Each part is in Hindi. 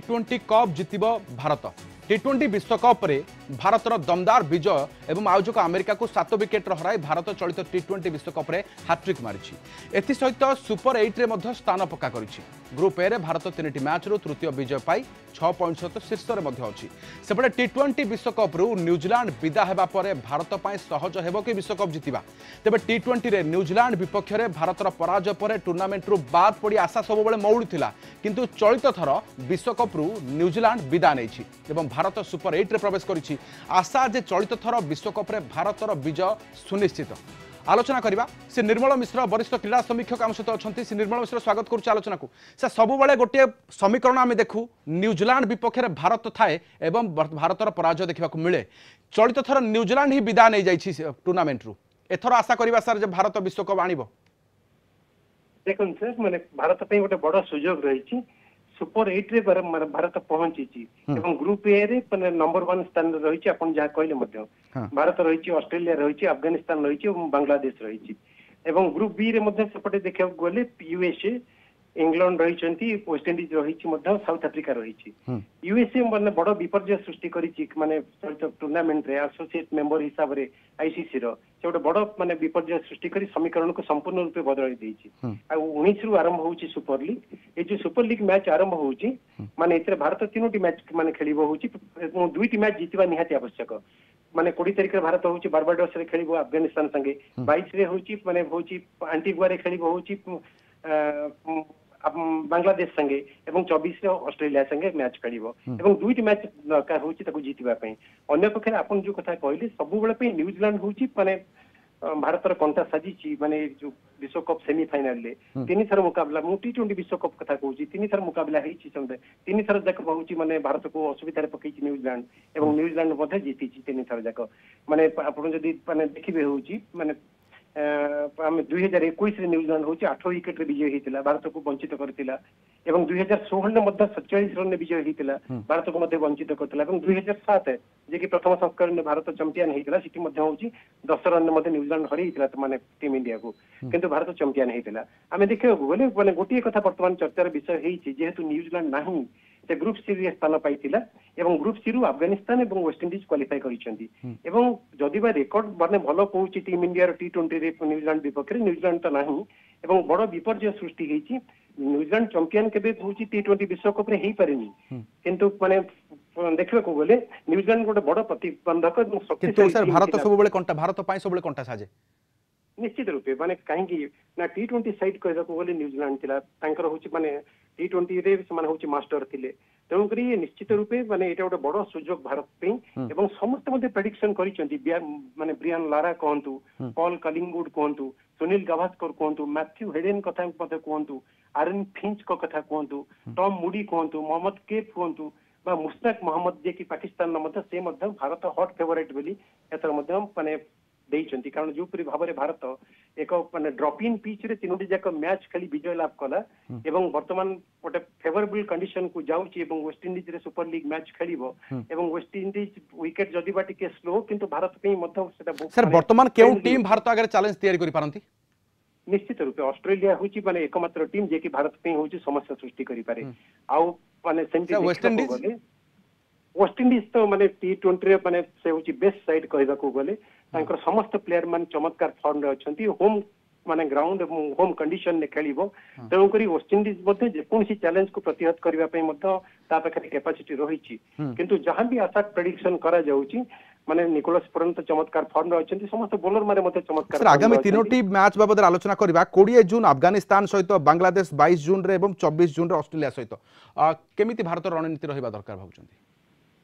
T20 कप जितिब भारत T20 विश्वकप रे भारतर दमदार विजय एवं आयोजक अमेरिका को 7 विकेट हराई भारत चलित T20 विश्वकप रे हाट्रिक मारिछि। एथि सहित सुपर 8 रे मध्य स्थान पक्का करिछि। ग्रुप ए रे भारत 3टी मैच रो तृतीय विजय पाई 6 पॉइंट सहित शीर्ष रे मध्य अछि। सेपटे T20 विश्वकप रू न्यूजीलैंड विदा हेबा परे भारत पाई सहज हेबो कि विश्वकप जितिबा। तेबे T20 रे न्यूजीलैंड विपक्ष रे भारतर पराजय परे टूर्नामेंट रू बाद पड़ी आशा सब बेले मौड़ी थिला, किंतु चलित थर विश्वकप रू न्यूजीलैंड विदा नेछि एवं भारत सुपर 8 रे प्रवेश करिछि। आशा जे चलित थर विश्वकप रे भारतर विजय सुनिश्चित। आलोचना करिबा से निर्मल मिश्र वरिष्ठ क्रीड़ा समीक्षक आम सहित अछंती। से निर्मल मिश्र स्वागत करूछि आलोचना को। से सब बेले गोटे समीकरण आमे देखु न्यूजीलैंड विपक्ष रे भारत थाए एवं भारतर पराजय देखा मिले। चलित थर न्यूजीलैंड ही विदा नै जाइछि टूर्नामेंट रू। एथर आशा करिबा सर जे भारत विश्वकप आनिबो। देखुन सर माने भारत पे गोटे बड़ सुजोग रही सुपर 8 रे भारत पहुंची एवं ग्रुप ए रे माने नंबर 1 स्थान रही अपन जहाँ कहले मध्य भारत रही ऑस्ट्रेलिया रही अफगानिस्तान रही बांग्लादेश रही एवं ग्रुप बी रे मध्य सेपटे देखा गले यूएसए इंग्लैंड रही वेस्ट इंडीज रही साउथ अफ्रिका रही यूएसए माने बड़ विपर्य सृष्टि करी माने टूर्नामेंट रे एसोसिएट मेंबर हिसाब रे आईसीसी रो से गोटे बड़ माने विपर्य सृष्टि करी समीकरण को संपूर्ण रूप बदल देछि। आ 19 रु आरंभ होछि सुपर लीग। ए जो सुपर लीग मैच आरंभ होछि माने एतरे भारत 3टी मैच माने खेलिबो होछि 2टी मैच जितबा निहाती आवश्यक। माने 20 तारिख रे भारत होछि बारबाडोस रे खेलिबो अफगानिस्तान संगे 22 रे होछि माने होछि एंटीगुआ रे खेलिबो होछि बांग्लादेश संगे एवं 24 रे ऑस्ट्रेलिया संगे मैच खेलिबो एवं 2टी मैच दरकार होछि ताको जीतिबा पई। अन्य पक्षे आपण जो कथा कहली सब बेले पे न्यूजीलैंड होछि माने भारतर कंटा साजिछि माने जो विश्वकप सेमीफाइनल ले 3 थर मुकाबला मु T20 विश्वकप कथा कहूछि 3 थर मुकाबला हेछि संगे 3 थर जाक बहुछि माने भारत को असुविधा रे पकैछि न्यूजीलैंड एवं न्यूजीलैंड मध्ये जीतिछि 3 थर जाक। माने आपण जदी माने देखिबे होछि माने आम 2021 रे न्यूजीलैंड होछि 8 विकेट रे विजय हेतिला भारत को वंचित करतिला एवं 2016 में मध्य 47 रन विजय हेतिला भारत को मध्य वंचित करतिला एवं 2007 जे कि प्रथम संस्करण में भारत चैंपियन हेतिला सिटी मध्य होछि 10 रन मध्य न्यूजीलैंड हरि हेतिला माने टीम इंडिया को किंतु भारत चैंपियन हेतिला। आमे देखियो बोले माने गोटे कथा वर्तमान चर्चार विषय हेछि जेहेतु न्यूजीलैंड नाही से ग्रुप सी रे स्थान पाइथिला एवं ग्रुप सी रु अफगानिस्तान एवं वेस्ट इंडीज क्वालिफाई करिसेंती एवं जदि बा रेकॉर्ड माने भलो कहूछि टीम इंडिया रो T20 रे न्यूजीलैंड विपक्ष रे न्यूजीलैंड तो नाही एवं बड़ विपर्य सृष्टि हेछि। न्यूजीलैंड चैंपियन केबे होछि T20 विश्वकप रे हेई पारेनी किंतु माने देखबे को बोले न्यूजीलैंड गोटे बड़ प्रतिबंधक एवं किंतु सर भारत सब बेले कंटा भारत पाई सब बेले कंटा साजे निश्चित रूपे माने कहीं ना T20 साइड कहबा को बोले न्यूजीलैंड थिला तांकर होछि माने T20 रे माने होछि मास्टर थिले तेणु करी निश्चित रूपे माने एटा गोटे बड़ सुजोग भारत पे एवं समस्त मध्ये प्रेडिक्शन करिसेंती माने ब्रियान लारा कहंतु पॉल कलिंगवुड कहंतु सुनील गावस्कर कहंतु मैथ्यू हेडेन कथा मध्ये कहंतु आरन फिंच को कथा कहंतु टॉम मूडी कहंतु मोहम्मद केफ कहंतु बा मुश्ताक मोहम्मद जे कि पाकिस्तान मध्ये से मध्ये भारत हॉट फेवरेट बोली एतर मध्ये माने देइचंती कारण जो परि भाबरे भारत एक माने ड्रॉप इन पिच रे 3टी जाक मैच खेली विजय लाभ कला एवं वर्तमान गोटे फेवरेबल कंडीशन को जाउची एवं वेस्ट इंडीज रे सुपर लीग मैच खेलिबो एवं वेस्ट इंडीज विकेट जदी बाटी के स्लो किंतु भारत पे मध्य सेटा सर वर्तमान केउ टीम भारत आगे चैलेंज तैयारी करि पारंती। निश्चित रूपे ऑस्ट्रेलिया होची माने एकमात्र टीम जे कि भारत पे होची समस्या सृष्टि करि पारे आउ माने सेंटी वेस्ट इंडीज तो माने T20 रे माने से होची बेस्ट साइड कहबा को गले तांकर समस्त प्लेयर मान चमत्कार फॉर्म रे अछंती होम माने ग्राउंड होम कंडीशन ने खेलिबो तेणु करी वेस्ट इंडीज मध्ये जे कोनसी चैलेंज को प्रतिहत करबा पई मध्ये ता पाखरे कैपेसिटी रहिछि किंतु जहां भी आशा प्रेडिक्शन करा जाउची माने निकोलस पुरन तो चमत्कार फॉर्म रे अछंती समस्त बॉलर माने मध्ये चमत्कार। सर आगामी 3टी मैच बाबद आलोचना करबा 20 जून अफगानिस्तान सहित बांग्लादेश 22 जून रे एवं 24 जून रे ऑस्ट्रेलिया सहित केमिति भारत रणनीति रहिबा दरकार भाबुचंती।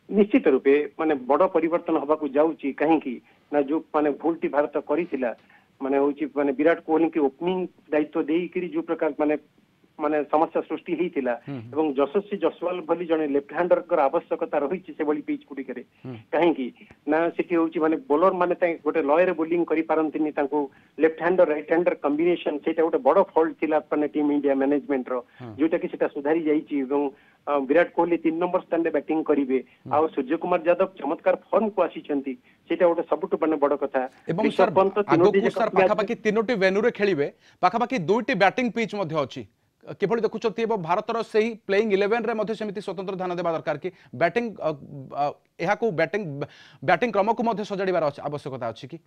निश्चित रूपे माने बड़ परिवर्तन हबा को जाउची कहीं ना जो माने भूलटी भारत करिथिला माने होची माने विराट कोहली की ओपनिंग दायित्व देई करी जो प्रकार माने माने समस्या सृष्टि हेतिला एवं यशस्वी जसवाल भली जने लेफ्ट हैंडर कर आवश्यकता रहिछि से बली पिच कुटी करे कहीं ना सिटी होची माने बॉलर माने ताई गोटे लॉयर बोलिंग करि पारंतिनी तांको left hander right hander combination सेटा गोटे बड़ फॉल्ट थिला अपने टीम इंडिया मैनेजमेंट रो जोटा कि सेटा सुधारी जाईछि एवं विराट कोहली 3 नंबर स्थान रे बैटिंग करिवे आ सूर्य कुमार यादव चमत्कार फॉर्म को आसीचंती सेटा गोटे सबटु बड़ कथा एवं सर आगो सर पाखा पाखी 3टी वेन्यू रे खेलिबे पाखा पाखी 2टी बैटिंग पिच मध्ये अछि किभଳି देखुछथि एवं भारतर सही प्लेइंग 11 रे मध्ये सेमिति स्वतंत्र ध्यान देबा दरकार कि बैटिंग एहा को बैटिंग क्रम को मध्ये सजाड़िबार आवश्यकता अछि कि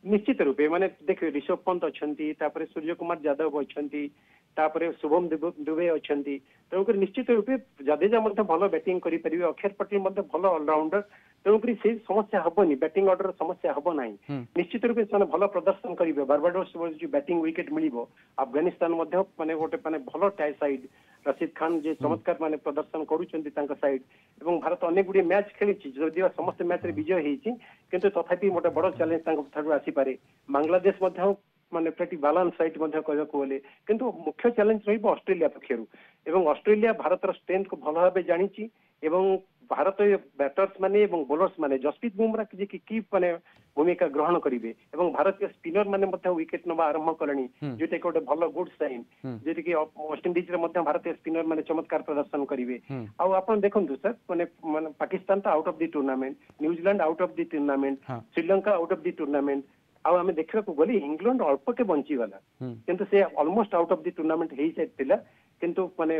निश्चित रूपे माने देखिए ऋषभ पंत अच्छी सूर्य कुमार यादव अच्छी शुभम दुबे अच्छी तेणुक निश्चित रूपे जडेजा भल बैटिंग करें अक्षर पटेल भल अलराउंडर तेणुक से समस्या हेनी बैटिंग ऑर्डर समस्या हम ना निश्चित रूपे से भल प्रदर्शन करेंगे बारबाडोस जो बैटिंग विकेट मिल अफगानिस्तान माने गोटे माने भल टाई साइड रशीद खान जे चमत्कार माने प्रदर्शन करुँच साइड एवं भारत अनेक गुड़ी मैच खेली जदिव समस्त मैच रे विजय होती किंतु तथापि गोटे बड़ चैलेंज आसीपे बांग्लादेश माने प्रति बालांस साइट कहले किंतु मुख्य चैलेंज रही ऑस्ट्रेलिया पक्षर एवं ऑस्ट्रेलिया भारतर स्ट्रेंथ को भल भाव जानी एवं भारतीय बैटर्स माने एवं बोलर्स माने जसप्रीत बुमराह की माने भूमिका ग्रहण करेंगे एवं भारतीय स्पिनर माने विकेट नवा आरंभ कले जोटा कि गोटे भल गुड साइन जोटा कि वेस्टइंडीज भारतीय स्पिनर माने चमत्कार प्रदर्शन करेंगे आप देखो सर माने पाकिस्तान तो out of the tournament New Zealand out of the tournament Sri Lanka out of the tournament आम देखा गली इंग्लैंड अल्प के बंचीगला किंतु से almost out of the tournament हो सारी किंतु माने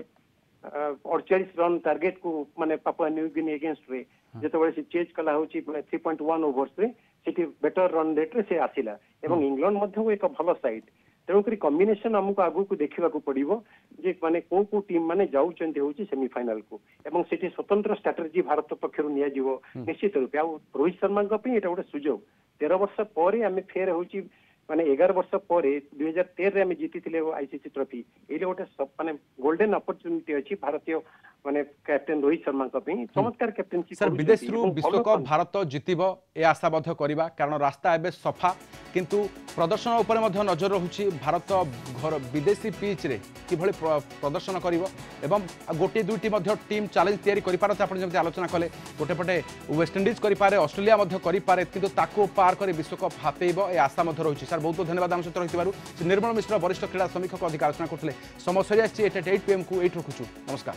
48 रन टार्गेट को माने पापुआ न्यू गिनी अगेंस्ट रे जेते से चेज कला होची 3.1 ओवर्स रे सेठी बेटर रन रेट रे से आसिला एवं इंग्लैंड मध्ये एक भल साइड तेणुक कॉम्बिनेशन आमको आगु को देखा पड़ो जे माने को टीम माने जाउचंती होची सेमीफाइनल को एवं सेठी स्वतंत्र स्ट्रेटजी भारत पक्षरु निया जीवो निश्चित रूपे आ रोहित शर्मा पे एटा गोटे सुजोग 13 वर्ष पर आम फेर होची माने 11 वर्ष पर 2013 रे आम जीति आईसीसी ट्रॉफी ये गोटे माने गोल्डन अपॉर्चुनिटी अच्छी भारतीय माने कैप्टेन रोहित शर्मा चमत्कार कैप्टेनशिप सर विदेश विश्वकप भारत जितिबो ए आशा बध करबा कारण रास्ता एबे सफा किंतु प्रदर्शन उपर मध्य नजर रहुछि भारत घर विदेशी पिच रे किभଳି प्रदर्शन करिवो एवं गोटे दुईटी मध्य टीम चैलेंज तैयारी करि पारत आपण जेमति आलोचना कले गोटे पटे वेस्ट इंडीज करि पारे ऑस्ट्रेलिया मध्य करि पारे किंतु ताको पार करे विश्वकप हातेइबो ए आशा मध्य रहुछि सर बहुत बहुत धन्यवाद आम सहित रहितबारु निर्मल मिश्र वरिष्ठ क्रीड़ा समीक्षक अधिक आलोचना करथिले समय सरी आछि 8 PM को 8 रखुछु नमस्कार।